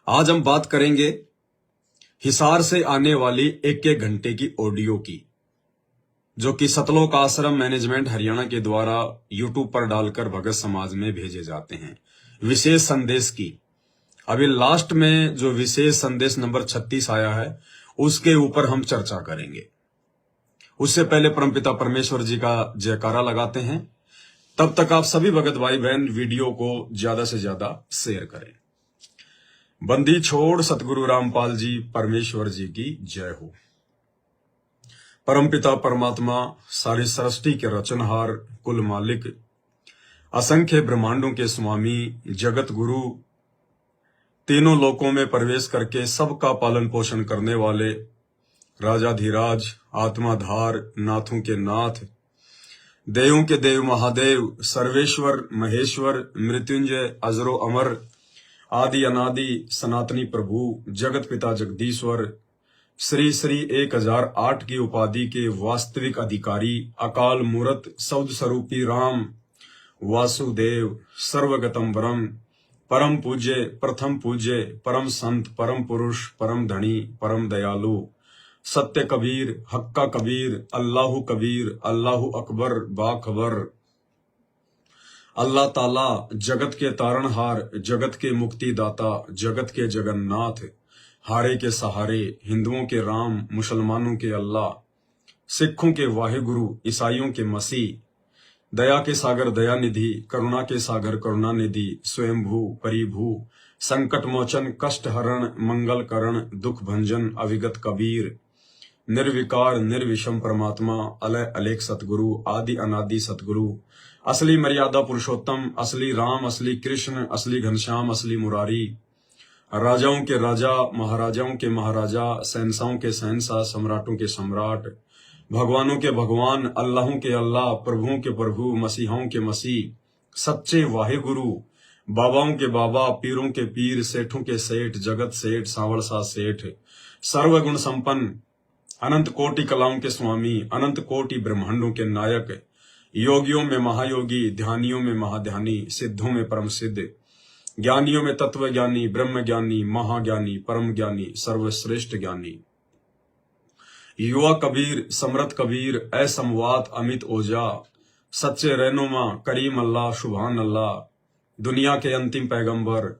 आज हम बात करेंगे हिसार से आने वाली एक एक घंटे की ऑडियो की, जो कि सतलोक आश्रम मैनेजमेंट हरियाणा के द्वारा यूट्यूब पर डालकर भगत समाज में भेजे जाते हैं। विशेष संदेश की अभी लास्ट में जो विशेष संदेश नंबर 36 आया है उसके ऊपर हम चर्चा करेंगे। उससे पहले परमपिता परमेश्वर जी का जयकारा लगाते हैं। तब तक आप सभी भगत भाई बहन वीडियो को ज्यादा से ज्यादा शेयर करें। बंदी छोड़ सतगुरु रामपाल जी परमेश्वर जी की जय हो। परमपिता परमात्मा सारी सृष्टि के रचनहार, कुल मालिक, असंख्य ब्रह्मांडों के स्वामी, जगत गुरु, तीनों लोकों में प्रवेश करके सबका पालन पोषण करने वाले राजाधिराज, आत्माधार, नाथों के नाथ, देवों के देव महादेव, सर्वेश्वर महेश्वर, मृत्युंजय, अजरो अमर, आदि अनादि सनातनी प्रभु, जगत पिता जगदीश्वर, श्री श्री 1008 की उपाधि के वास्तविक अधिकारी, अकाल मूर्त शब्द स्वरूपी राम वासुदेव, सर्वगतम ब्रह्म, परम पूज्य, प्रथम पूज्य, परम संत, परम पुरुष, परम धनी, परम दयालु, सत्य कबीर, हक्का कबीर, अल्लाहु कबीर, अल्लाहु अकबर, बाखबर, अल्लाह ताला, जगत के तारणहार, जगत के मुक्तिदाता, जगत के जगन्नाथ, हारे के सहारे, हिंदुओं के राम, मुसलमानों के अल्लाह, सिखों के वाहिगुरु, ईसाइयों के मसीह, दया के सागर दयानिधि, करुणा के सागर करुणानिधि, स्वयंभू परिभू, संकट मोचन, कष्ट हरण, मंगल करण, दुख भंजन, अविगत कबीर, निर्विकार निर्विषम परमात्मा, अलय अलेख सतगुरु, आदि अनादि सतगुरु, असली मर्यादा पुरुषोत्तम, असली राम, असली कृष्ण, असली घनश्याम, असली मुरारी, राजाओं के राजा, महाराजाओं के महाराजा, शहंशाहों के शहंशाह, सम्राटों के सम्राट, भगवानों के भगवान, अल्लाहों के अल्लाह, प्रभुओं के प्रभु, मसीहाओं के मसीह, सच्चे वाहिगुरु, बाबाओं के बाबा, पीरों के पीर, सेठों के सेठ, जगत सेठ, सांवल सा सेठ, सर्वगुण संपन्न, अनंत कोटि कलाओं के स्वामी, अनंत कोटि ब्रह्मांडों के नायक, योगियों में महायोगी, ध्यानियों में महाध्यानी, सिद्धों में परम सिद्ध, ज्ञानियों में तत्व ज्ञानी, ब्रह्म ज्ञानी, महाज्ञानी, परम ज्ञानी, सर्वश्रेष्ठ ज्ञानी, युवा कबीर, समरथ कबीर, असमवात अमित ओजा, सच्चे रहनुमा, करीम अल्लाह, सुभान अल्लाह, दुनिया के अंतिम पैगंबर,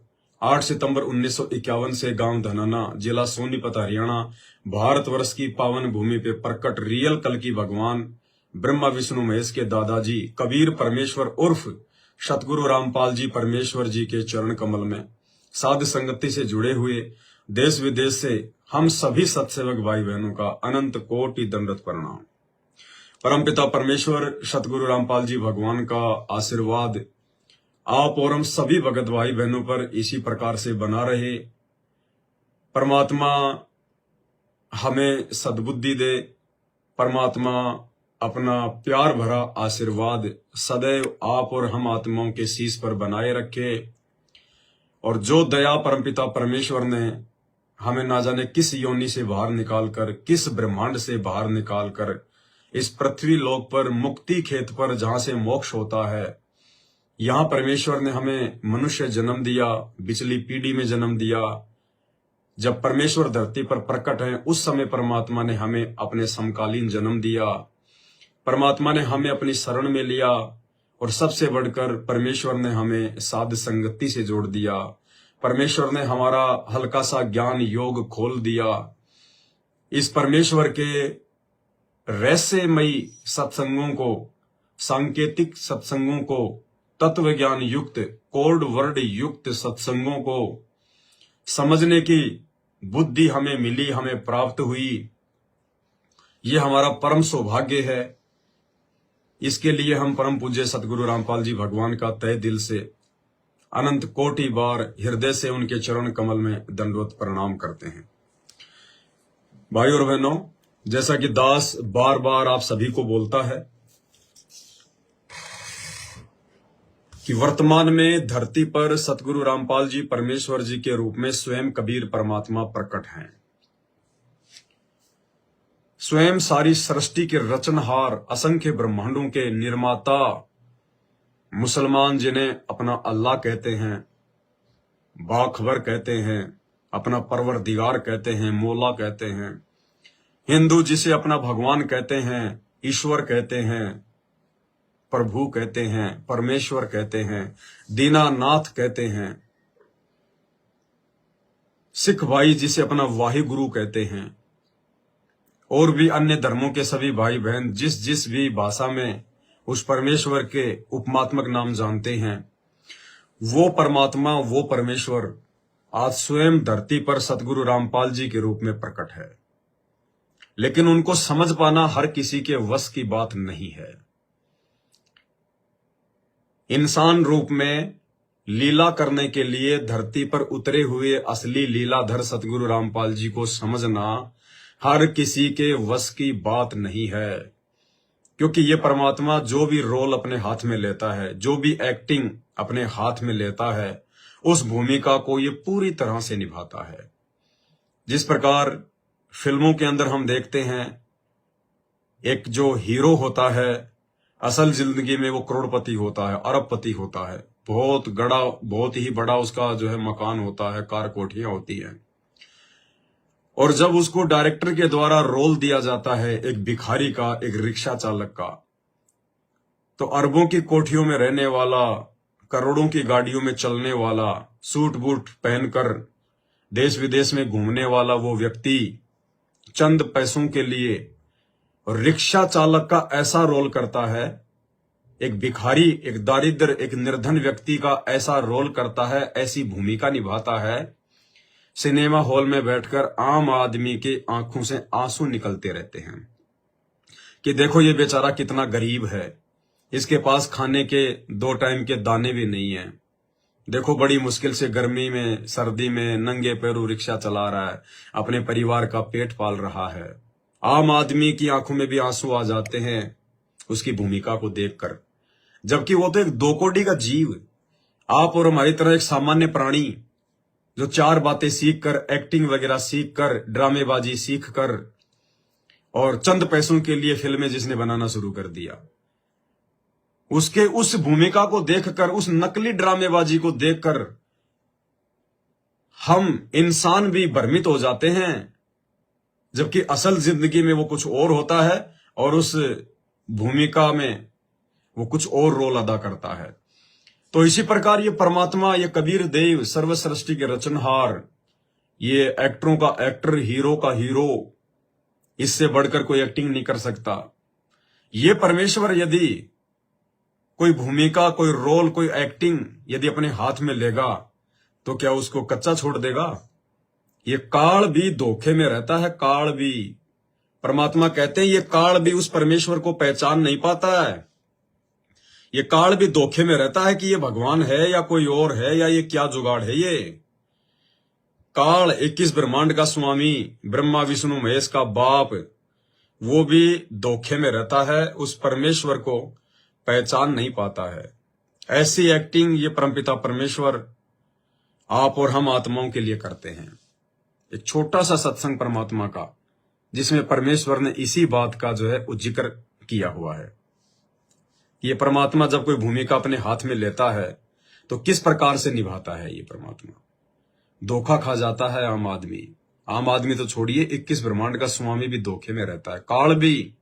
8 सितंबर 1951 से गांव धनाना, जिला सोनीपत, हरियाणा, भारतवर्ष की पावन भूमि पे प्रकट रियल कल की भगवान ब्रह्मा विष्णु महेश के दादाजी कबीर परमेश्वर उर्फ सतगुरु रामपाल जी परमेश्वर जी के चरण कमल में साध संगति से जुड़े हुए देश विदेश से हम सभी सत्सेवक भाई बहनों का अनंत कोटि दंडवत प्रणाम। परमपिता परमेश्वर सतगुरु रामपाल जी भगवान का आशीर्वाद आप और हम सभी भगत भाई बहनों पर इसी प्रकार से बना रहे। परमात्मा हमें सद्बुद्धि दे, परमात्मा अपना प्यार भरा आशीर्वाद सदैव आप और हम आत्माओं के शीश पर बनाए रखे, और जो दया परमपिता परमेश्वर ने हमें ना जाने किस योनि से बाहर निकालकर, किस ब्रह्मांड से बाहर निकालकर इस पृथ्वी लोक पर, मुक्ति खेत पर, जहां से मोक्ष होता है, यहां परमेश्वर ने हमें मनुष्य जन्म दिया, पिछली पीढ़ी में जन्म दिया। जब परमेश्वर धरती पर प्रकट है उस समय परमात्मा ने हमें अपने समकालीन जन्म दिया, परमात्मा ने हमें अपनी शरण में लिया, और सबसे बढ़कर परमेश्वर ने हमें साध संगति से जोड़ दिया। परमेश्वर ने हमारा हल्का सा ज्ञान योग खोल दिया। इस परमेश्वर के रहस्यमयी सत्संगों को, सांकेतिक सत्संगों को, तत्व ज्ञान युक्त, कोड वर्ड युक्त सत्संगों को समझने की बुद्धि हमें मिली, हमें प्राप्त हुई। ये हमारा परम सौभाग्य है। इसके लिए हम परम पूज्य सतगुरु रामपाल जी भगवान का तहे दिल से अनंत कोटि बार हृदय से उनके चरण कमल में दंडवत प्रणाम करते हैं। भाई और बहनों, जैसा कि दास बार बार आप सभी को बोलता है कि वर्तमान में धरती पर सतगुरु रामपाल जी परमेश्वर जी के रूप में स्वयं कबीर परमात्मा प्रकट हैं। स्वयं सारी सृष्टि के रचनहार, असंख्य ब्रह्मांडों के निर्माता, मुसलमान जिन्हें अपना अल्लाह कहते हैं, बाखबर कहते हैं, अपना परवरदिगार कहते हैं, मौला कहते हैं। हिंदू जिसे अपना भगवान कहते हैं, ईश्वर कहते हैं, प्रभु कहते हैं, परमेश्वर कहते हैं, दीनानाथ कहते हैं। सिख भाई जिसे अपना वाहिगुरु कहते हैं, और भी अन्य धर्मों के सभी भाई बहन जिस जिस भी भाषा में उस परमेश्वर के उपमात्मक नाम जानते हैं, वो परमात्मा, वो परमेश्वर आज स्वयं धरती पर सतगुरु रामपाल जी के रूप में प्रकट है। लेकिन उनको समझ पाना हर किसी के वश की बात नहीं है। इंसान रूप में लीला करने के लिए धरती पर उतरे हुए असली लीलाधर सतगुरु रामपाल जी को समझना हर किसी के वश की बात नहीं है, क्योंकि ये परमात्मा जो भी रोल अपने हाथ में लेता है, जो भी एक्टिंग अपने हाथ में लेता है, उस भूमिका को ये पूरी तरह से निभाता है। जिस प्रकार फिल्मों के अंदर हम देखते हैं, एक जो हीरो होता है असल जिंदगी में वो करोड़पति होता है, अरबपति होता है, बहुत ही बड़ा उसका जो है मकान होता है, कार कोठियां होती हैं। और जब उसको डायरेक्टर के द्वारा रोल दिया जाता है एक भिखारी का, एक रिक्शा चालक का, तो अरबों की कोठियों में रहने वाला, करोड़ों की गाड़ियों में चलने वाला, सूट बूट पहनकर देश विदेश में घूमने वाला वो व्यक्ति चंद पैसों के लिए रिक्शा चालक का ऐसा रोल करता है, एक भिखारी, एक दारिद्र, एक निर्धन व्यक्ति का ऐसा रोल करता है, ऐसी भूमिका निभाता है। सिनेमा हॉल में बैठकर आम आदमी के आंखों से आंसू निकलते रहते हैं कि देखो ये बेचारा कितना गरीब है, इसके पास खाने के 2 टाइम के दाने भी नहीं है, देखो बड़ी मुश्किल से गर्मी में, सर्दी में नंगे पैरों रिक्शा चला रहा है, अपने परिवार का पेट पाल रहा है। आम आदमी की आंखों में भी आंसू आ जाते हैं उसकी भूमिका को देखकर, जबकि वो तो एक 2 कोड़ी का जीव, आप और हमारी तरह एक सामान्य प्राणी जो 4 बातें सीखकर, एक्टिंग वगैरह सीखकर, ड्रामेबाजी सीखकर और चंद पैसों के लिए फिल्में जिसने बनाना शुरू कर दिया, उसके उस भूमिका को देखकर, उस नकली ड्रामेबाजी को देखकर हम इंसान भी भ्रमित हो जाते हैं, जबकि असल जिंदगी में वो कुछ और होता है और उस भूमिका में वो कुछ और रोल अदा करता है। तो इसी प्रकार ये परमात्मा, ये कबीर देव, सर्व सृष्टि के रचनहार, ये एक्टरों का एक्टर, हीरो का हीरो, इससे बढ़कर कोई एक्टिंग नहीं कर सकता। ये परमेश्वर यदि कोई भूमिका, कोई रोल, कोई एक्टिंग यदि अपने हाथ में लेगा तो क्या उसको कच्चा छोड़ देगा? ये काल भी धोखे में रहता है, काल भी। परमात्मा कहते हैं ये काल भी उस परमेश्वर को पहचान नहीं पाता है, ये काल भी धोखे में रहता है कि ये भगवान है या कोई और है, या ये क्या जुगाड़ है। ये काल 21 ब्रह्मांड का स्वामी, ब्रह्मा विष्णु महेश का बाप, वो भी धोखे में रहता है, उस परमेश्वर को पहचान नहीं पाता है। ऐसी एक्टिंग ये परमपिता परमेश्वर आप और हम आत्माओं के लिए करते हैं। एक छोटा सा सत्संग परमात्मा का, जिसमें परमेश्वर ने इसी बात का जो है जिक्र किया हुआ है। ये परमात्मा जब कोई भूमिका अपने हाथ में लेता है तो किस प्रकार से निभाता है ये परमात्मा। धोखा खा जाता है आम आदमी। आम आदमी तो छोड़िए, 21 ब्रह्मांड का स्वामी भी धोखे में रहता है। काल भी,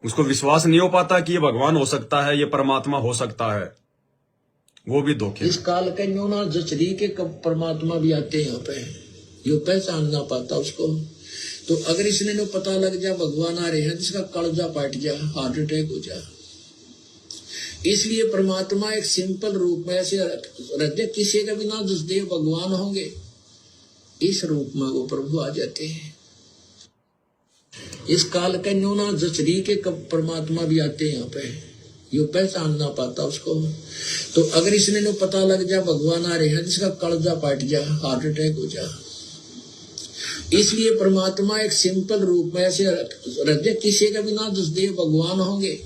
उसको विश्वास नहीं हो पाता कि ये भगवान हो सकता है, ये परमात्मा हो सकता है, वो भी धोखे। इस काल के न्यूना जचरी के कब परमात्मा भी आते हैं यहाँ पे, यो पहचान ना पाता उसको। तो अगर इसने नो पता लग जा भगवान आ रहे हैं, जिसका कलजा पाट जा, हार्ट अटैक हो जा। इसलिए परमात्मा एक सिंपल रूप में ऐसे रहते, किसी का भी ना जसदेव भगवान होंगे, इस रूप में वो प्रभु आ जाते हैं। इस काल के न्यूना जचरी के कब परमात्मा भी आते हैं यहाँ पे, यो पहचान ना पाता उसको। तो अगर इसने नो पता लग जा भगवान आ रहे हैं, जिसका कलजा पाट जा, हार्ट अटैक हो जा। इसलिए परमात्मा एक सिंपल रूप में ऐसे रहते, किसी का भी ना जसदेव भगवान होंगे,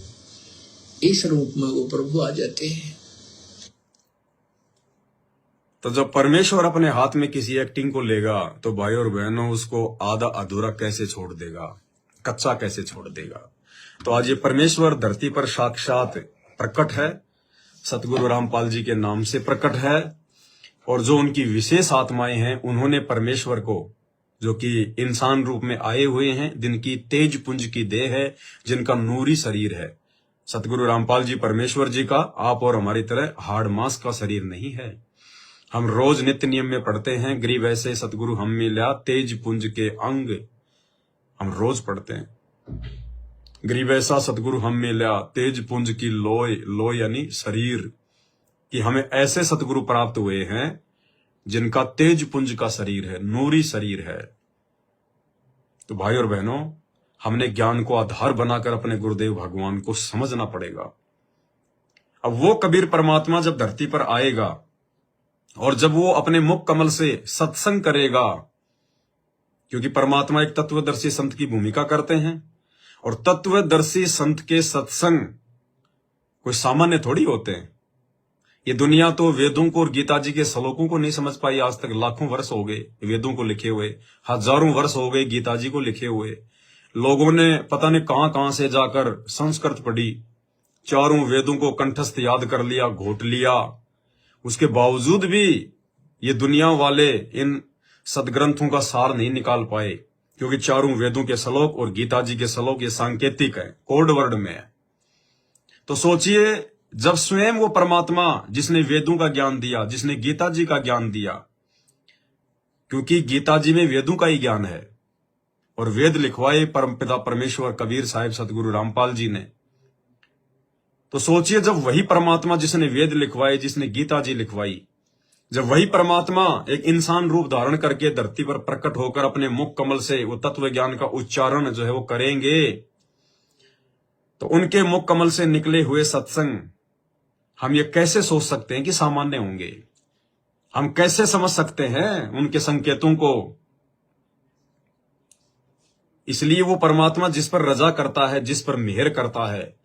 इस रूप में वो प्रभु आ जाते हैं। तो जब परमेश्वर अपने हाथ में किसी एक्टिंग को लेगा तो भाई और बहनों उसको आधा अधूरा कैसे छोड़ देगा, कच्चा कैसे छोड़ देगा। तो आज ये परमेश्वर धरती पर साक्षात प्रकट है, सतगुरु रामपाल जी के नाम से प्रकट है। और जो उनकी विशेष आत्माएं हैं, उन्होंने परमेश्वर को, जो कि इंसान रूप में आए हुए हैं, जिनकी तेज पुंज की देह है, जिनका नूरी शरीर है, सतगुरु रामपाल जी परमेश्वर जी का आप और हमारी तरह हाड़ मांस का शरीर नहीं है। हम रोज नित्य नियम में पढ़ते हैं, गरीब ऐसे सतगुरु हम मिला तेज पुंज के अंग, हम रोज पढ़ते हैं, गरीब ऐसा सतगुरु हम मिला तेज पुंज की लोय, लोय यानी शरीर, कि हमें ऐसे सतगुरु प्राप्त हुए हैं जिनका तेज पुंज का शरीर है, नूरी शरीर है। तो भाई और बहनों, हमने ज्ञान को आधार बनाकर अपने गुरुदेव भगवान को समझना पड़ेगा। अब वो कबीर परमात्मा जब धरती पर आएगा और जब वो अपने मुख कमल से सत्संग करेगा, क्योंकि परमात्मा एक तत्वदर्शी संत की भूमिका करते हैं, और तत्वदर्शी संत के सत्संग कोई सामान्य थोड़ी होते हैं। ये दुनिया तो वेदों को और गीता जी के श्लोकों को नहीं समझ पाई आज तक। लाखों वर्ष हो गए वेदों को लिखे हुए, हजारों वर्ष हो गए गीता जी को लिखे हुए। लोगों ने पता नहीं कहां से जाकर संस्कृत पढ़ी, चारों वेदों को कंठस्थ याद कर लिया, घोट लिया। उसके बावजूद भी ये दुनिया वाले इन सदग्रंथों का सार नहीं निकाल पाए, क्योंकि चारों वेदों के श्लोक और गीता जी के श्लोक ये सांकेतिक है, कोड वर्ड में है। तो सोचिए, जब स्वयं वो परमात्मा जिसने वेदों का ज्ञान दिया, जिसने गीता जी का ज्ञान दिया, क्योंकि गीता जी में वेदों का ही ज्ञान है, और वेद लिखवाए परमपिता परमेश्वर कबीर साहिब सतगुरु रामपाल जी ने। तो सोचिए, जब वही परमात्मा जिसने वेद लिखवाए, जिसने गीता जी लिखवाई, जब वही परमात्मा एक इंसान रूप धारण करके धरती पर प्रकट होकर अपने मुख कमल से वो तत्व ज्ञान का उच्चारण जो है वो करेंगे, तो उनके मुख कमल से निकले हुए सत्संग हम ये कैसे सोच सकते हैं कि सामान्य होंगे? हम कैसे समझ सकते हैं उनके संकेतों को? इसलिए वो परमात्मा जिस पर रजा करता है, जिस पर मेहर करता है,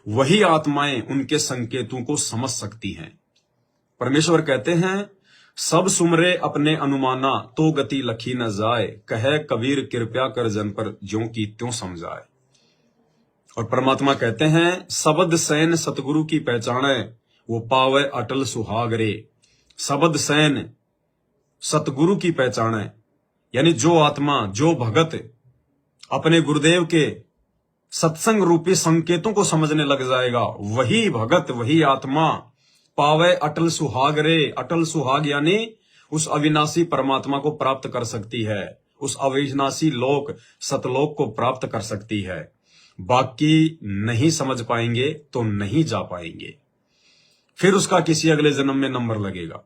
वही आत्माएं उनके संकेतों को समझ सकती हैं। परमेश्वर कहते हैं, सब सुमरे अपने अनुमाना तो गति लखी न जाए, कहे कबीर कृपया कर जन पर ज्यों की त्यों समझाए। और परमात्मा कहते हैं, शब्द सैन सतगुरु की पहचाने, वो पावे अटल सुहाग रे। शब्द सैन सतगुरु की पहचाने, यानी जो आत्मा, जो भगत अपने गुरुदेव के सत्संग रूपी संकेतों को समझने लग जाएगा, वही भगत, वही आत्मा पावे अटल सुहाग रे। अटल सुहाग यानी उस अविनाशी परमात्मा को प्राप्त कर सकती है, उस अविनाशी लोक सतलोक को प्राप्त कर सकती है। बाकी नहीं समझ पाएंगे तो नहीं जा पाएंगे, फिर उसका किसी अगले जन्म में नंबर लगेगा।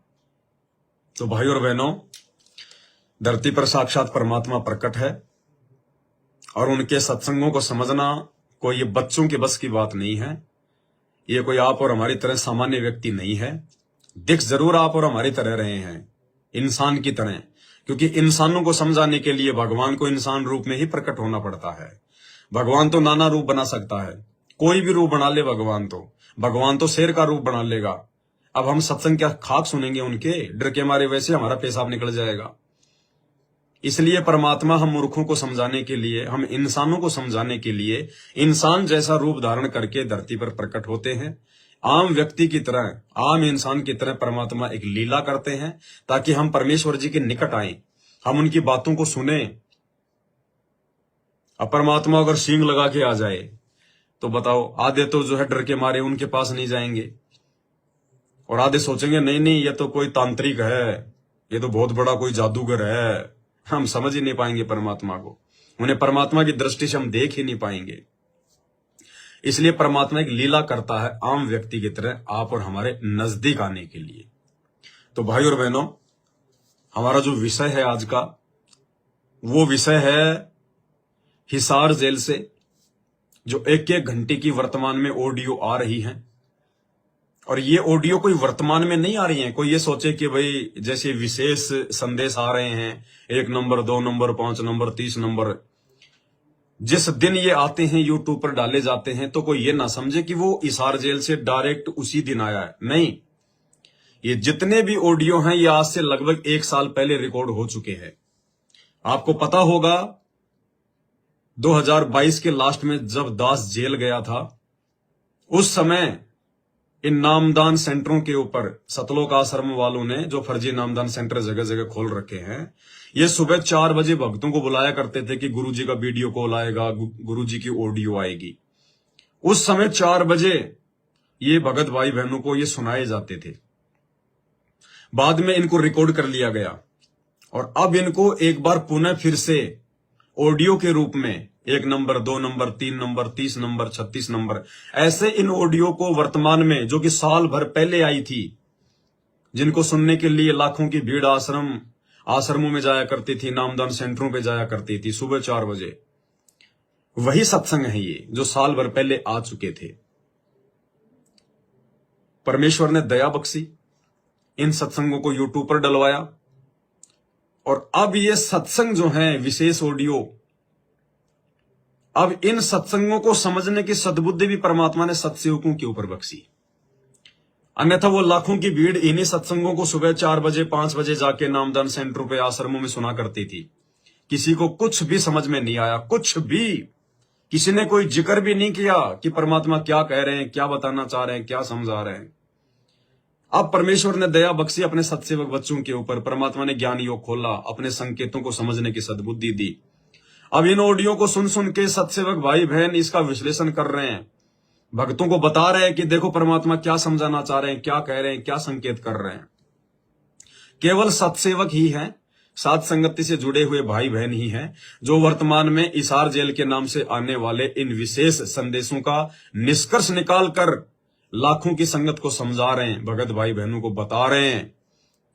तो भाई और बहनों, धरती पर साक्षात परमात्मा प्रकट है, और उनके सत्संगों को समझना कोई ये बच्चों के बस की बात नहीं है। ये कोई आप और हमारी तरह सामान्य व्यक्ति नहीं है। दिख जरूर आप और हमारी तरह रहे हैं, इंसान की तरह, क्योंकि इंसानों को समझाने के लिए भगवान को इंसान रूप में ही प्रकट होना पड़ता है। भगवान तो नाना रूप बना सकता है, कोई भी रूप बना ले भगवान तो शेर का रूप बना लेगा। अब हम सत्संग क्या खाक सुनेंगे उनके? डर के मारे वैसे हमारा पेशाब निकल जाएगा। इसलिए परमात्मा हम मूर्खों को समझाने के लिए, हम इंसानों को समझाने के लिए इंसान जैसा रूप धारण करके धरती पर प्रकट होते हैं। आम व्यक्ति की तरह, आम इंसान की तरह परमात्मा एक लीला करते हैं, ताकि हम परमेश्वर जी के निकट आए, हम उनकी बातों को सुने। अब परमात्मा अगर सींग लगा के आ जाए तो बताओ, आधे तो जो है डर के मारे उनके पास नहीं जाएंगे, और आधे सोचेंगे नहीं नहीं ये तो कोई तांत्रिक है, ये तो बहुत बड़ा कोई जादूगर है। हम समझ ही नहीं पाएंगे परमात्मा को, उन्हें परमात्मा की दृष्टि से हम देख ही नहीं पाएंगे। इसलिए परमात्मा एक लीला करता है आम व्यक्ति की तरह आप और हमारे नजदीक आने के लिए। तो भाई और बहनों, हमारा जो विषय है आज का, वो विषय है हिसार जेल से जो 1-1 घंटे की वर्तमान में ऑडियो आ रही हैं। और ये ऑडियो कोई वर्तमान में नहीं आ रही है, कोई ये सोचे कि भाई जैसे विशेष संदेश आ रहे हैं, 1 नंबर 2 नंबर 5 नंबर 30 नंबर, जिस दिन ये आते हैं यूट्यूब पर डाले जाते हैं, तो कोई ये ना समझे कि वो हिसार जेल से डायरेक्ट उसी दिन आया है। नहीं, ये जितने भी ऑडियो हैं ये आज से लगभग 1 साल पहले रिकॉर्ड हो चुके हैं। आपको पता होगा 2022 के लास्ट में जब दास जेल गया था, उस समय इन नामदान सेंटरों के ऊपर सतलोक आश्रम वालों ने जो फर्जी नामदान सेंटर जगह जगह खोल रखे हैं, ये सुबह 4 बजे भक्तों को बुलाया करते थे कि गुरुजी का वीडियो कॉल आएगा, गुरुजी की ऑडियो आएगी। उस समय 4 बजे ये भगत भाई बहनों को ये सुनाए जाते थे। बाद में इनको रिकॉर्ड कर लिया गया और अब इनको एक बार पुनः फिर से ऑडियो के रूप में 1 number, 2 number, 3 number, 30 number, 36 number, ऐसे इन ऑडियो को वर्तमान में, जो कि साल भर पहले आई थी, जिनको सुनने के लिए लाखों की भीड़ आश्रमों में जाया करती थी, नामदान सेंटरों पे जाया करती थी सुबह 4 बजे, वही सत्संग है ये जो साल भर पहले आ चुके थे। परमेश्वर ने दया बख्शी, इन सत्संगों को यूट्यूब पर डलवाया और अब ये सत्संग जो है विशेष ऑडियो, अब इन सत्संगों को समझने की सद्बुद्धि भी परमात्मा ने सत्सेवकों के ऊपर बख्शी। अन्यथा वो लाखों की भीड़ इन्हीं सत्संगों को सुबह 4 बजे 5 बजे जाके नामदान सेंटरों पे आश्रमों में सुना करती थी। किसी को कुछ भी समझ में नहीं आया, कुछ भी, किसी ने कोई जिक्र भी नहीं किया कि परमात्मा क्या कह रहे हैं, क्या बताना चाह रहे हैं, क्या समझा रहे हैं। अब परमेश्वर ने दया बख्शी अपने सत्सेवक बच्चों के ऊपर, परमात्मा ने ज्ञान योग खोला, अपने संकेतों को समझने की सद्बुद्धि दी। अब इन ऑडियो को सुन सुन के सत्सेवक भाई बहन इसका विश्लेषण कर रहे हैं, भक्तों को बता रहे हैं कि देखो परमात्मा क्या समझाना चाह रहे हैं, क्या कह रहे हैं, क्या संकेत कर रहे हैं। केवल सत्सेवक ही है, साथ संगति से जुड़े हुए भाई बहन ही हैं जो वर्तमान में इसार जेल के नाम से आने वाले इन विशेष संदेशों का निष्कर्ष निकाल कर लाखों की संगत को समझा रहे हैं, भगत भाई बहनों को बता रहे हैं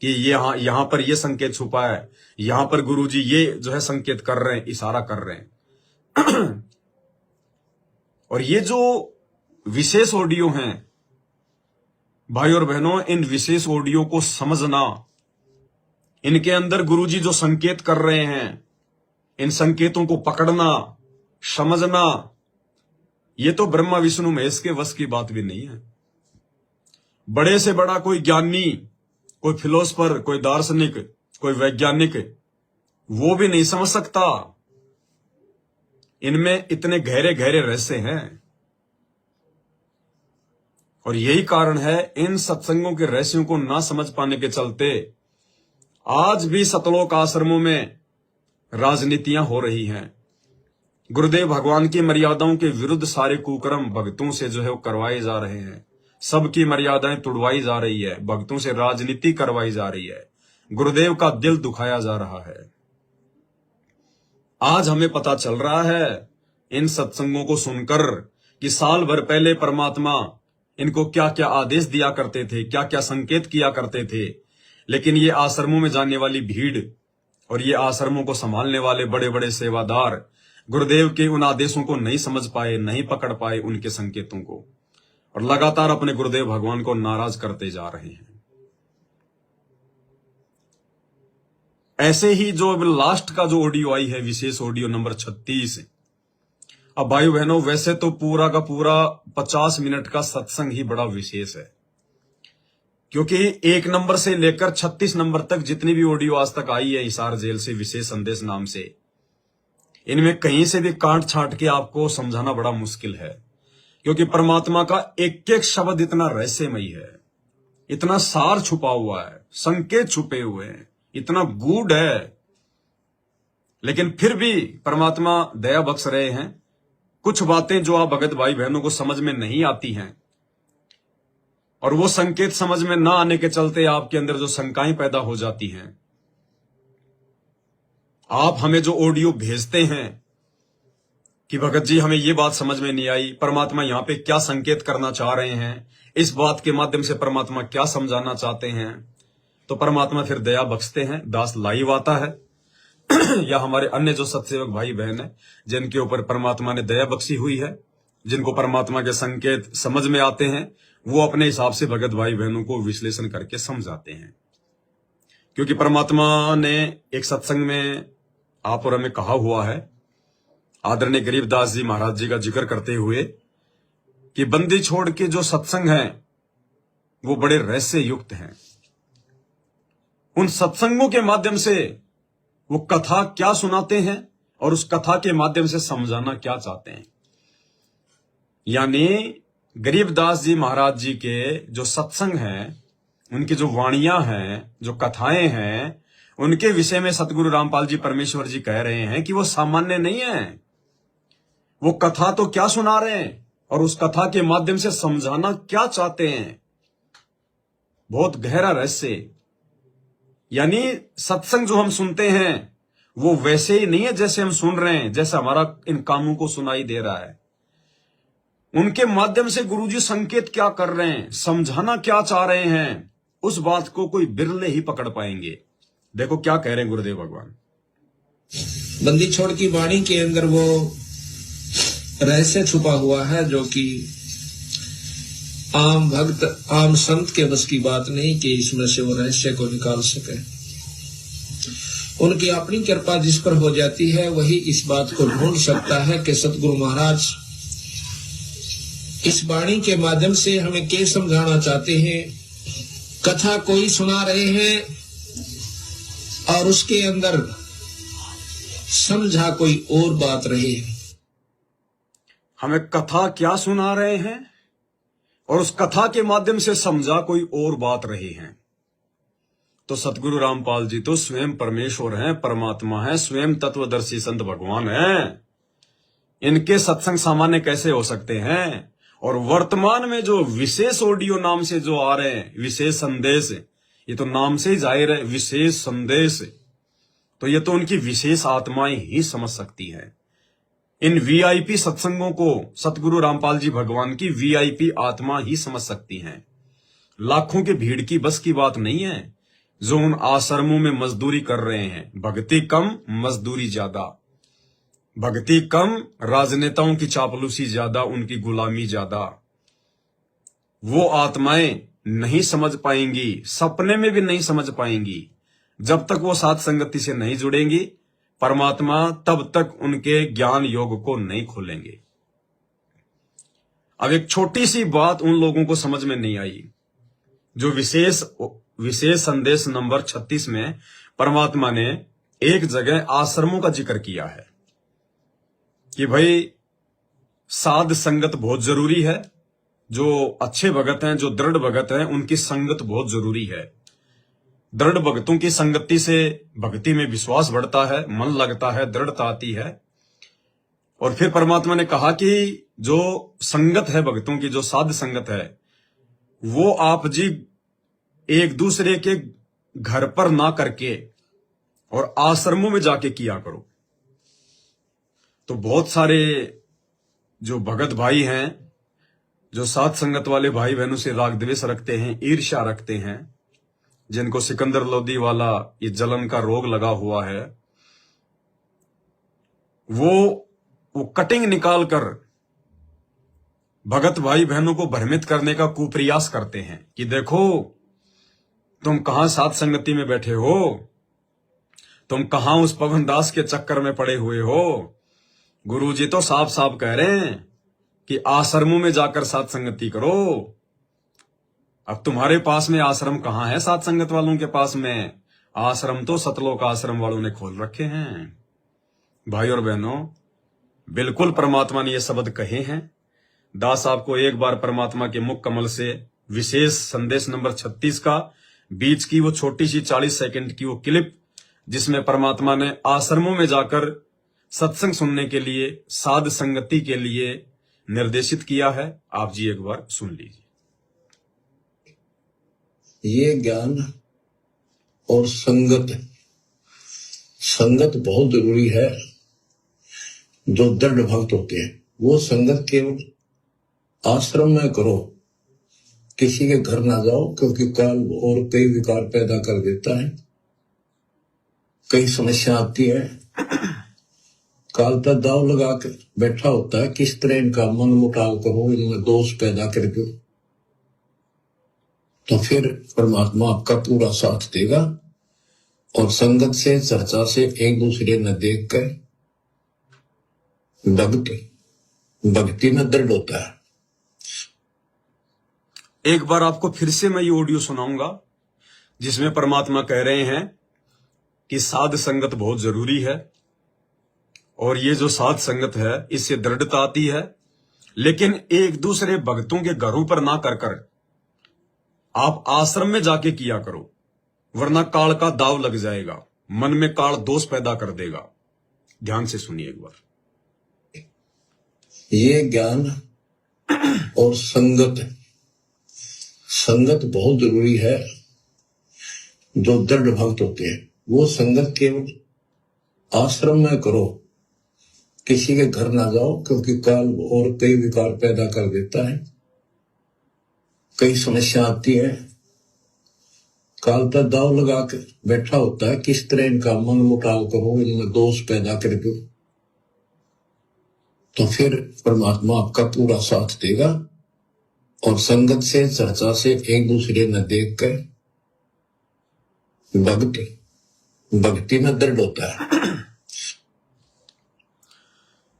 कि यहां पर ये संकेत छुपा है, यहां पर गुरुजी ये जो है संकेत कर रहे हैं, इशारा कर रहे हैं। और ये जो विशेष ऑडियो हैं भाई और बहनों, इन विशेष ऑडियो को समझना, इनके अंदर गुरुजी जो संकेत कर रहे हैं, इन संकेतों को पकड़ना, समझना, ये तो ब्रह्मा विष्णु महेश के वश की बात भी नहीं है। बड़े से बड़ा कोई ज्ञानी, कोई फिलोसफर, कोई दार्शनिक, कोई वैज्ञानिक, वो भी नहीं समझ सकता। इनमें इतने गहरे गहरे रहस्य हैं और यही कारण है इन सत्संगों के रहस्यों को ना समझ पाने के चलते आज भी सतलोक आश्रमों में राजनीतियां हो रही हैं। गुरुदेव भगवान की मर्यादाओं के विरुद्ध सारे कुकर्म भक्तों से जो है वो करवाए जा रहे हैं, सबकी मर्यादाएं तुड़वाई जा रही है, भक्तों से राजनीति करवाई जा रही है, गुरुदेव का दिल दुखाया जा रहा है। आज हमें पता चल रहा है इन सत्संगों को सुनकर कि साल भर पहले परमात्मा इनको क्या क्या आदेश दिया करते थे, क्या क्या संकेत किया करते थे, लेकिन ये आश्रमों में जाने वाली भीड़ और ये आश्रमों को संभालने वाले बड़े बड़े सेवादार गुरुदेव के उन आदेशों को नहीं समझ पाए, नहीं पकड़ पाए उनके संकेतों को, और लगातार अपने गुरुदेव भगवान को नाराज करते जा रहे हैं। ऐसे ही जो अब लास्ट का जो ऑडियो आई है, विशेष ऑडियो नंबर 36, अब भाई बहनों वैसे तो पूरा का पूरा 50 मिनट का सत्संग ही बड़ा विशेष है, क्योंकि 1 नंबर से लेकर 36 नंबर तक जितनी भी ऑडियो आज तक आई है हिसार जेल से विशेष संदेश नाम से, इनमें कहीं से भी काट छांट के आपको समझाना बड़ा मुश्किल है, क्योंकि परमात्मा का एक एक शब्द इतना रहस्यमयी है, इतना सार छुपा हुआ है, संकेत छुपे हुए हैं, इतना गूढ़ है। लेकिन फिर भी परमात्मा दया बख्श रहे हैं। कुछ बातें जो आप भगत भाई बहनों को समझ में नहीं आती हैं और वो संकेत समझ में ना आने के चलते आपके अंदर जो शंकाएं पैदा हो जाती हैं, आप हमें जो ऑडियो भेजते हैं कि भगत जी हमें ये बात समझ में नहीं आई, परमात्मा यहाँ पे क्या संकेत करना चाह रहे हैं, इस बात के माध्यम से परमात्मा क्या समझाना चाहते हैं, तो परमात्मा फिर दया बख्शते हैं, दास लाइव आता है या हमारे अन्य जो सत्सेवक भाई बहन हैं जिनके ऊपर परमात्मा ने दया बख्शी हुई है, जिनको परमात्मा के संकेत समझ में आते हैं, वो अपने हिसाब से भगत भाई बहनों को विश्लेषण करके समझाते हैं। क्योंकि परमात्मा ने एक सत्संग में आप और हमें कहा हुआ है, आदरणीय गरीबदास जी महाराज जी का जिक्र करते हुए, कि बंदी छोड़ के जो सत्संग है वो बड़े रहस्य युक्त हैं। उन सत्संगों के माध्यम से वो कथा क्या सुनाते हैं और उस कथा के माध्यम से समझाना क्या चाहते हैं। यानी गरीबदास जी महाराज जी के जो सत्संग हैं, उनकी जो वाणियां हैं, जो कथाएं हैं, उनके विषय में सतगुरु रामपाल जी परमेश्वर जी कह रहे हैं कि वो सामान्य नहीं है। वो कथा तो क्या सुना रहे हैं और उस कथा के माध्यम से समझाना क्या चाहते हैं, बहुत गहरा रहस्य। यानी सत्संग जो हम सुनते हैं वो वैसे ही नहीं है जैसे हम सुन रहे हैं, जैसे हमारा इन कानों को सुनाई दे रहा है। उनके माध्यम से गुरुजी संकेत क्या कर रहे हैं, समझाना क्या चाह रहे हैं, उस बात को कोई बिरले ही पकड़ पाएंगे। देखो क्या कह रहे हैं गुरुदेव भगवान। बंदी छोड़ की वाणी के अंदर वो रहस्य छुपा हुआ है जो कि आम भक्त, आम संत के बस की बात नहीं कि इसमें से वो रहस्य को निकाल सके। उनकी अपनी कृपा जिस पर हो जाती है वही इस बात को ढूंढ सकता है कि सतगुरु महाराज इस वाणी के माध्यम से हमें क्या समझाना चाहते हैं। कथा कोई सुना रहे हैं और उसके अंदर समझा कोई और बात रही है। हमें कथा क्या सुना रहे हैं और उस कथा के माध्यम से समझा कोई और बात रही है। तो सतगुरु रामपाल जी तो स्वयं परमेश्वर हैं, परमात्मा हैं, स्वयं तत्वदर्शी संत भगवान हैं। इनके सत्संग सामान्य कैसे हो सकते हैं। और वर्तमान में जो विशेष ऑडियो नाम से जो आ रहे हैं, विशेष संदेश, ये तो नाम से ही जाहिर है विशेष संदेश, तो ये तो उनकी विशेष आत्माएं ही समझ सकती हैं। इन वीआईपी सत्संगों को सतगुरु रामपाल जी भगवान की वीआईपी आत्मा ही समझ सकती हैं। लाखों की भीड़ की बस की बात नहीं है जो उन आश्रमों में मजदूरी कर रहे हैं। भक्ति कम, मजदूरी ज्यादा। भक्ति कम, राजनेताओं की चापलूसी ज्यादा, उनकी गुलामी ज्यादा। वो आत्माएं नहीं समझ पाएंगी, सपने में भी नहीं समझ पाएंगी जब तक वो साथ संगति से नहीं जुड़ेंगी। परमात्मा तब तक उनके ज्ञान योग को नहीं खोलेंगे। अब एक छोटी सी बात उन लोगों को समझ में नहीं आई जो विशेष संदेश नंबर 36 में परमात्मा ने एक जगह आश्रमों का जिक्र किया है कि भाई साध संगत बहुत जरूरी है। जो अच्छे भगत हैं, जो दृढ़ भगत हैं, उनकी संगत बहुत जरूरी है। दृढ़ भक्तों की संगति से भक्ति में विश्वास बढ़ता है, मन लगता है, दृढ़ता आती है। और फिर परमात्मा ने कहा कि जो संगत है भक्तों की, जो साध संगत है, वो आप जी एक दूसरे के घर पर ना करके और आश्रमों में जाके किया करो। तो बहुत सारे जो भगत भाई हैं, जो साथ संगत वाले भाई बहनों से राग द्वेष रखते हैं, ईर्ष्या रखते हैं, जिनको सिकंदर लोदी वाला ये जलन का रोग लगा हुआ है, वो कटिंग निकालकर भगत भाई बहनों को भ्रमित करने का कुप्रयास करते हैं कि देखो तुम कहां साथ संगति में बैठे हो, तुम कहां उस पवन दास के चक्कर में पड़े हुए हो। गुरुजी तो साफ साफ कह रहे हैं कि आश्रमों में जाकर साथ संगति करो। अब तुम्हारे पास में आश्रम कहां है साथ संगत वालों के पास में? आश्रम तो सतलोक आश्रम वालों ने खोल रखे हैं। भाई और बहनों, बिल्कुल परमात्मा ने ये शब्द कहे हैं। दास आपको एक बार परमात्मा के मुख कमल से विशेष संदेश नंबर 36 का बीच की वो छोटी सी 40 सेकंड की वो क्लिप, जिसमें परमात्मा ने आश्रमों में जाकर सत्संग सुनने के लिए, साध संगति के लिए निर्देशित किया है, आप जी एक बार सुन लीजिए। ये ज्ञान और संगत बहुत जरूरी है। जो दृढ़ भक्त होते हैं वो संगत केवल आश्रम में करो, किसी के घर ना जाओ, क्योंकि काल और कई विकार पैदा कर देता है। कई समस्या आती है, काल पर दाव लगा कर बैठा होता है, किस तरह इनका मन मुटाव करो, इनमें दोष पैदा कर दो, तो फिर परमात्मा आपका पूरा साथ देगा। और संगत से, चर्चा से, एक दूसरे न देख कर भक्ति में दृढ़ होता है। एक बार आपको फिर से मैं ये ऑडियो सुनाऊंगा जिसमें परमात्मा कह रहे हैं कि साध संगत बहुत जरूरी है, और ये जो साध संगत है इससे दृढ़ता आती है, लेकिन एक दूसरे भक्तों के घरों पर ना कर कर आप आश्रम में जाके किया करो, वरना काल का दाव लग जाएगा, मन में काल दोष पैदा कर देगा। ध्यान से सुनिए एक बार। ये ज्ञान और संगत बहुत जरूरी है। जो दृढ़ भक्त होते हैं वो संगत केवल आश्रम में करो, किसी के घर ना जाओ, क्योंकि काल और कई विकार पैदा कर देता है, कई समस्या आती है। काल का दाव लगा के बैठा होता है, किस तरह इनका मन मुटाव करो, इनमें दोष पैदा कर दो, तो फिर परमात्मा आपका पूरा साथ देगा। और संगत से, चर्चा से, एक दूसरे न देख कर भक्ति में दृढ़ होता है।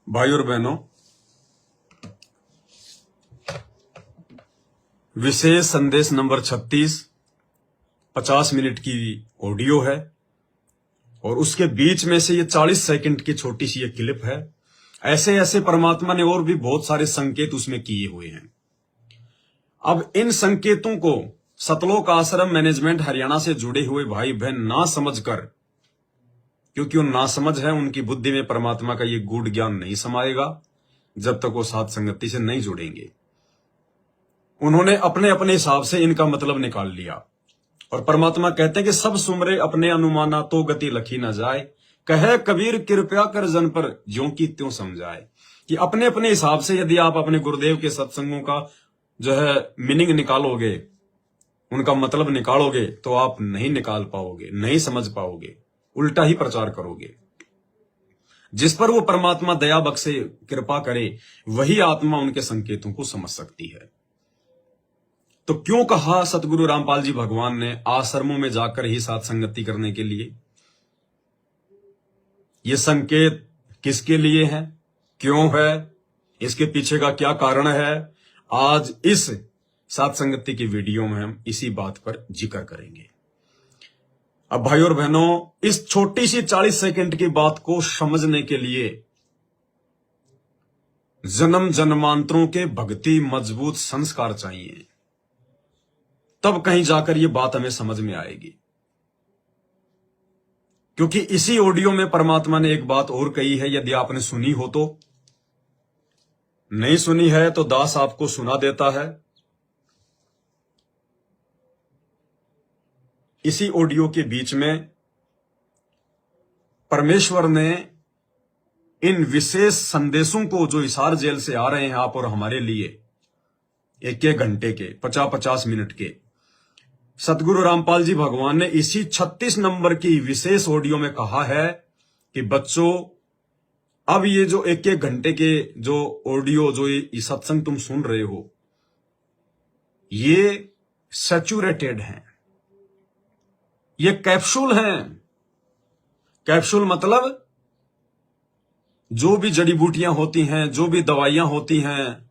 भाई और बहनों, विशेष संदेश नंबर 36 50 मिनट की ऑडियो है और उसके बीच में से ये 40 सेकंड की छोटी सी ये क्लिप है। ऐसे ऐसे परमात्मा ने और भी बहुत सारे संकेत उसमें किए हुए हैं। अब इन संकेतों को सतलोक आश्रम मैनेजमेंट हरियाणा से जुड़े हुए भाई बहन ना समझकर, क्योंकि वो नासमझ है, उनकी बुद्धि में परमात्मा का ये गूढ़ ज्ञान नहीं समाएगा जब तक वो साथ संगति से नहीं जुड़ेंगे। उन्होंने अपने अपने हिसाब से इनका मतलब निकाल लिया और परमात्मा कहते हैं कि सब सुमरे अपने अनुमाना तो गति लखी न जाए, कहे कबीर कृपया कर जन पर ज्यों की त्यों समझाए। कि अपने अपने हिसाब से यदि आप अपने गुरुदेव के सत्संगों का जो है मीनिंग निकालोगे, उनका मतलब निकालोगे, तो आप नहीं निकाल पाओगे, नहीं समझ पाओगे, उल्टा ही प्रचार करोगे। जिस पर वो परमात्मा दया बख्शे, कृपा करे, वही आत्मा उनके संकेतों को समझ सकती है। तो क्यों कहा सतगुरु रामपाल जी भगवान ने आश्रमों में जाकर ही साथ संगति करने के लिए? ये संकेत किसके लिए है, क्यों है, इसके पीछे का क्या कारण है, आज इस साथ संगति की वीडियो में हम इसी बात पर जिक्र करेंगे। अब भाई और बहनों, इस छोटी सी 40 सेकंड की बात को समझने के लिए जन्म जन्मांतरों के भक्ति मजबूत संस्कार चाहिए, तब कहीं जाकर ये बात हमें समझ में आएगी। क्योंकि इसी ऑडियो में परमात्मा ने एक बात और कही है, यदि आपने सुनी हो तो, नहीं सुनी है तो दास आपको सुना देता है। इसी ऑडियो के बीच में परमेश्वर ने इन विशेष संदेशों को जो हिसार जेल से आ रहे हैं आप और हमारे लिए, 1-1 घंटे के, 50-50 मिनट के, सतगुरु रामपाल जी भगवान ने इसी 36 नंबर की विशेष ऑडियो में कहा है कि बच्चों, अब ये जो 1-1 घंटे के जो ऑडियो, जो ये सत्संग तुम सुन रहे हो, ये सैचुरेटेड हैं, ये कैप्सूल हैं। कैप्सूल मतलब जो भी जड़ी बूटियां होती हैं, जो भी दवाइयां होती हैं,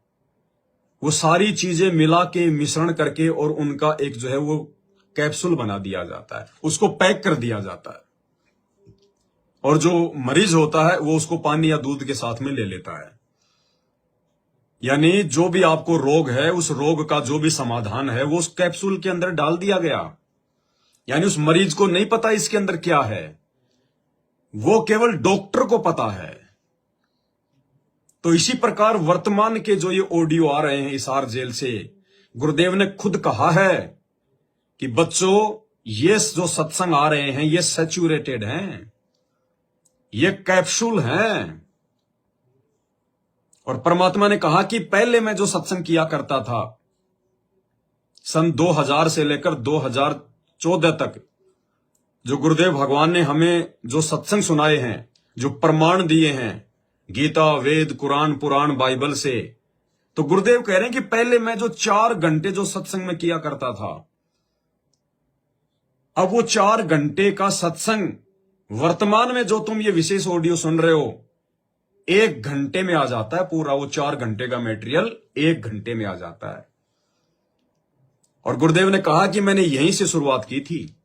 वो सारी चीजें मिला के मिश्रण करके और उनका एक जो है वो कैप्सूल बना दिया जाता है, उसको पैक कर दिया जाता है। और जो मरीज होता है वो उसको पानी या दूध के साथ में ले लेता है। यानी जो भी आपको रोग है, उस रोग का जो भी समाधान है वो उस कैप्सूल के अंदर डाल दिया गया। यानी उस मरीज को नहीं पता इसके अंदर क्या है, वो केवल डॉक्टर को पता है। तो इसी प्रकार वर्तमान के जो ये ऑडियो आ रहे हैं हिसार जेल से, गुरुदेव ने खुद कहा है कि बच्चों, ये जो सत्संग आ रहे हैं ये सैचुरेटेड हैं, ये कैप्सूल हैं। और परमात्मा ने कहा कि पहले मैं जो सत्संग किया करता था, सन 2000 से लेकर 2014 तक, जो गुरुदेव भगवान ने हमें जो सत्संग सुनाए हैं, जो प्रमाण दिए हैं गीता, वेद, कुरान, पुराण, बाइबल से, तो गुरुदेव कह रहे हैं कि पहले मैं जो 4 घंटे जो सत्संग में किया करता था, अब वो 4 घंटे का सत्संग वर्तमान में जो तुम ये विशेष ऑडियो सुन रहे हो, 1 घंटे में आ जाता है पूरा। वो 4 घंटे का मटेरियल 1 घंटे में आ जाता है। और गुरुदेव ने कहा कि मैंने यहीं से शुरुआत की थी।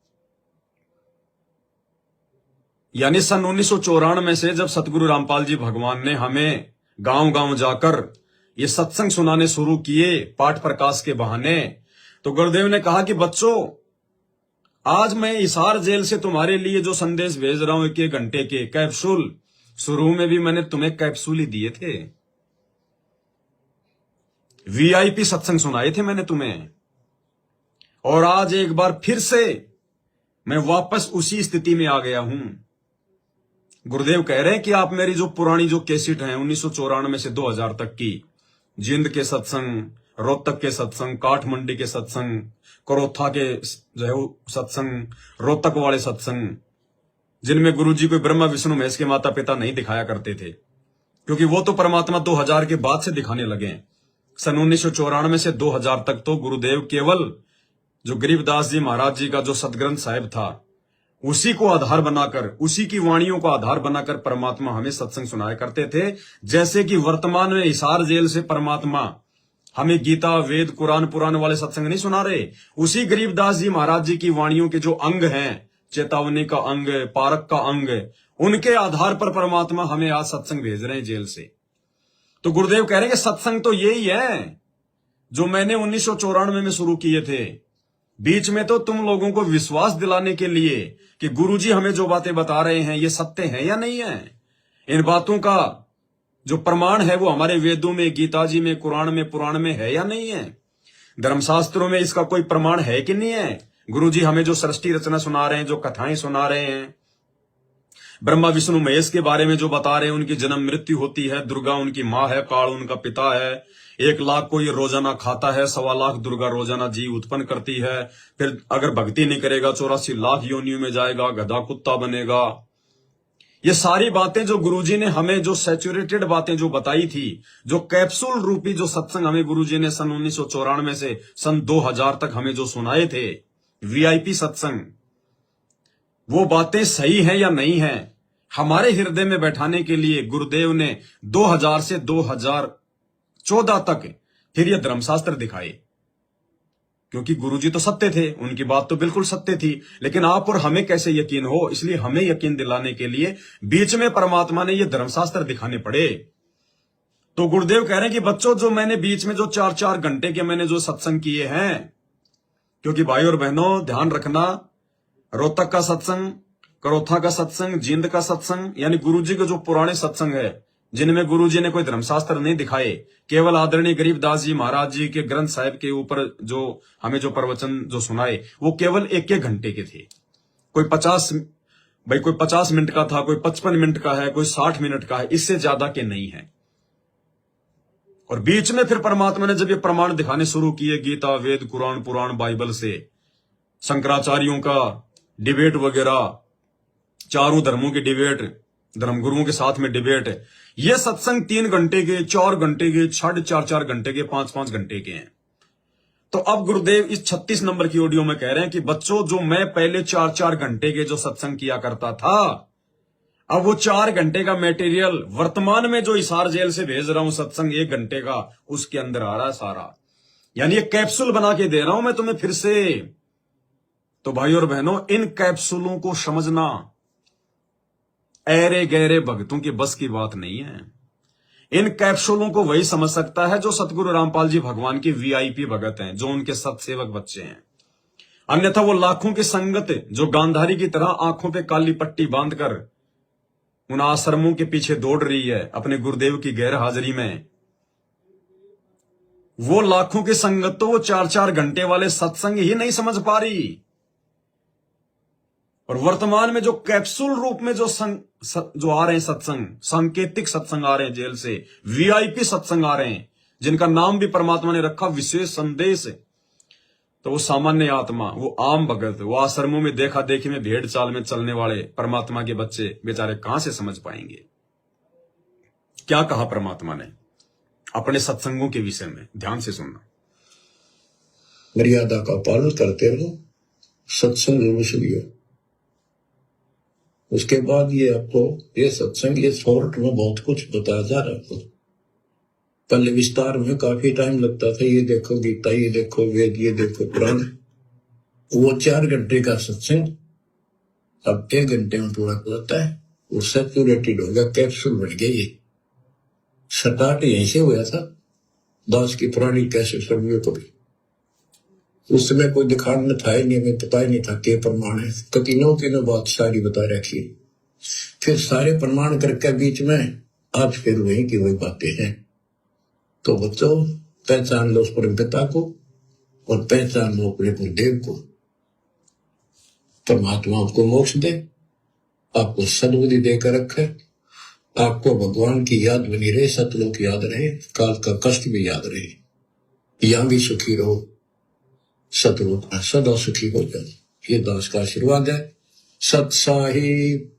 यानी सन 1994 से जब सतगुरु रामपाल जी भगवान ने हमें गांव गांव जाकर ये सत्संग सुनाने शुरू किए पाठ प्रकाश के बहाने, तो गुरुदेव ने कहा कि बच्चों, आज मैं हिसार जेल से तुम्हारे लिए जो संदेश भेज रहा हूं 1 घंटे के कैप्सूल, शुरू में भी मैंने तुम्हें कैप्सूल ही दिए थे, वीआईपी सत्संग सुनाए थे मैंने तुम्हें, और आज एक बार फिर से मैं वापस उसी स्थिति में आ गया हूं। गुरुदेव कह रहे हैं कि आप मेरी जो पुरानी जो कैसेट हैं 1994 से 2000 तक की, जिंद के सत्संग, रोहतक के सत्संग, काठमंडी के सत्संग, करोथा के जो है सत्संग, रोहतक वाले सत्संग, जिनमें गुरुजी को ब्रह्मा विष्णु महेश के माता पिता नहीं दिखाया करते थे, क्योंकि वो तो परमात्मा 2000 के बाद से दिखाने लगे। सन 1994 से 2000 तक तो गुरुदेव केवल जो गरीबदास जी महाराज जी का जो सतग्रंथ साहिब था, उसी को आधार बनाकर, उसी की वाणियों को आधार बनाकर परमात्मा हमें सत्संग सुनाया करते थे। जैसे कि वर्तमान में हिसार जेल से परमात्मा हमें गीता, वेद, कुरान, पुराण वाले सत्संग नहीं सुना रहे, उसी गरीबदास जी महाराज जी की वाणियों के जो अंग हैं, चेतावनी का अंग, पारक का अंग, उनके आधार पर परमात्मा हमें आज सत्संग भेज रहे हैं जेल से। तो गुरुदेव कह रहे हैं कि सत्संग तो यही है जो मैंने 1994 में शुरू किए थे। बीच में तो तुम लोगों को विश्वास दिलाने के लिए कि गुरुजी हमें जो बातें बता रहे हैं ये सत्य है या नहीं है, इन बातों का जो प्रमाण है वो हमारे वेदों में, गीता जी में, कुरान में, पुराण में है या नहीं है, धर्मशास्त्रों में इसका कोई प्रमाण है कि नहीं है। गुरुजी हमें जो सृष्टि रचना सुना रहे हैं, जो कथाएं सुना रहे हैं, ब्रह्मा विष्णु महेश के बारे में जो बता रहे हैं, उनकी जन्म मृत्यु होती है, दुर्गा उनकी माँ है, काल उनका पिता है, 1 लाख को ये रोजाना खाता है, 1.25 लाख दुर्गा रोजाना जीव उत्पन्न करती है, फिर अगर भक्ति नहीं करेगा 84 लाख योनियों में जाएगा, गधा कुत्ता बनेगा। ये सारी बातें जो गुरुजी ने हमें जो सैचुरेटेड बातें जो बताई थी, जो कैप्सूल रूपी जो सत्संग हमें गुरुजी ने सन 1994 से सन 2000 तक हमें जो सुनाए थे, वीआईपी सत्संग, वो बातें सही हैं या नहीं हैं, हमारे हृदय में बैठाने के लिए गुरुदेव ने 2000 से 2014 तक फिर ये धर्मशास्त्र दिखाए। क्योंकि गुरुजी तो सत्य थे, उनकी बात तो बिल्कुल सत्य थी, लेकिन आप और हमें कैसे यकीन हो, इसलिए हमें यकीन दिलाने के लिए बीच में परमात्मा ने ये धर्मशास्त्र दिखाने पड़े। तो गुरुदेव कह रहे हैं कि बच्चों, जो मैंने बीच में जो 4-4 घंटे के मैंने जो सत्संग किए हैं, क्योंकि भाई और बहनों ध्यान रखना, रोहतक का सत्संग, करोथा का सत्संग, जींद का सत्संग, यानी गुरुजी के जो पुराने सत्संग है, जिनमें गुरुजी ने कोई धर्मशास्त्र नहीं दिखाए, केवल आदरणीय गरीबदास जी महाराज जी के ग्रंथ साहिब के ऊपर जो हमें जो प्रवचन जो सुनाए, वो केवल 1-1 घंटे के थे। कोई 50 मिनट का था, कोई 55 मिनट का है, कोई 60 मिनट का है, इससे ज्यादा के नहीं है। और बीच में फिर परमात्मा ने जब ये प्रमाण दिखाने शुरू किए, गीता, वेद, कुरान, पुराण, बाइबल से, शंकराचार्यों का डिबेट वगैरह, चारों धर्मों की डिबेट, धर्मगुरुओं के साथ में डिबेट, ये सत्संग 3 घंटे के, 4 घंटे के, 4.5 घंटे के, 5-5 घंटे के हैं। तो अब गुरुदेव इस 36 नंबर की ऑडियो में कह रहे हैं कि बच्चों, जो मैं पहले 4-4 घंटे के जो सत्संग किया करता था, अब वो 4 घंटे का मटेरियल वर्तमान में जो हिसार जेल से भेज रहा हूं सत्संग 1 घंटे का, उसके अंदर आ रहा है सारा। यानी ये कैप्सूल बना के दे रहा हूं मैं तुम्हें फिर से। तो भाई और बहनों, इन कैप्सूलों को समझना ऐरे गहरे भक्तों की बस की बात नहीं है। इन कैप्सूलों को वही समझ सकता है जो सतगुरु रामपाल जी भगवान के वीआईपी भगत हैं, जो उनके सत्सेवक बच्चे हैं। अन्यथा वो लाखों की संगत जो गांधारी की तरह आंखों पे काली पट्टी बांधकर उन आश्रमों के पीछे दौड़ रही है अपने गुरुदेव की गैर हाजिरी में, वो लाखों की संगत तो वो 4-4 घंटे वाले सत्संग ही नहीं समझ पा रही। और वर्तमान में जो कैप्सूल रूप में जो आ रहे हैं सत्संग, सांकेतिक सत्संग आ रहे हैं जेल से, वीआईपी सत्संग आ रहे हैं, जिनका नाम भी परमात्मा ने रखा विशेष संदेश, तो वो सामान्य आत्मा, वो आम भगत, वो आश्रमों में देखा देखी में भेड़ चाल में चलने वाले परमात्मा के बच्चे बेचारे कहां से समझ पाएंगे। क्या कहा परमात्मा ने अपने सत्संगों के विषय में, ध्यान से सुनना। मर्यादा का पालन करते रहो, सत्संग में सुनियो। उसके बाद ये आपको ये सत्संग ये शॉर्ट में बहुत कुछ बताया जा रहा है। आपको पहले विस्तार में काफी टाइम लगता था, ये देखो गीता, ये देखो वेद, ये देखो पुराण। वो 4 घंटे का सत्संग अब 1 घंटे में पूरा करता है। वो सैचुरेटेड हो गया, कैप्सूल बन गया। ये स्टार्ट यहीं से हुआ था, दास की पुरानी कैसे सर्वियों को भी उस समय कोई दिखाने था ही नहीं, हमें पता ही नहीं था के प्रमाण है, तीनों बात सारी बता रखी। फिर सारे प्रमाण करके बीच में आज फिर वही की वही बातें हैं। तो बच्चों पहचान लो उस परम पिता को और पहचान लो अपने गुरुदेव को। परमात्मा आपको मोक्ष दे, आपको सद्बुद्धि देकर रखे, आपको भगवान की याद बनी रहे, सतलोक याद रहे, काल का कष्ट भी याद रहे, यहां भी सुखी रहो, सतलोक में सदा सुखी हो जाओ। ये दास का आशीर्वाद है। सत साहिब।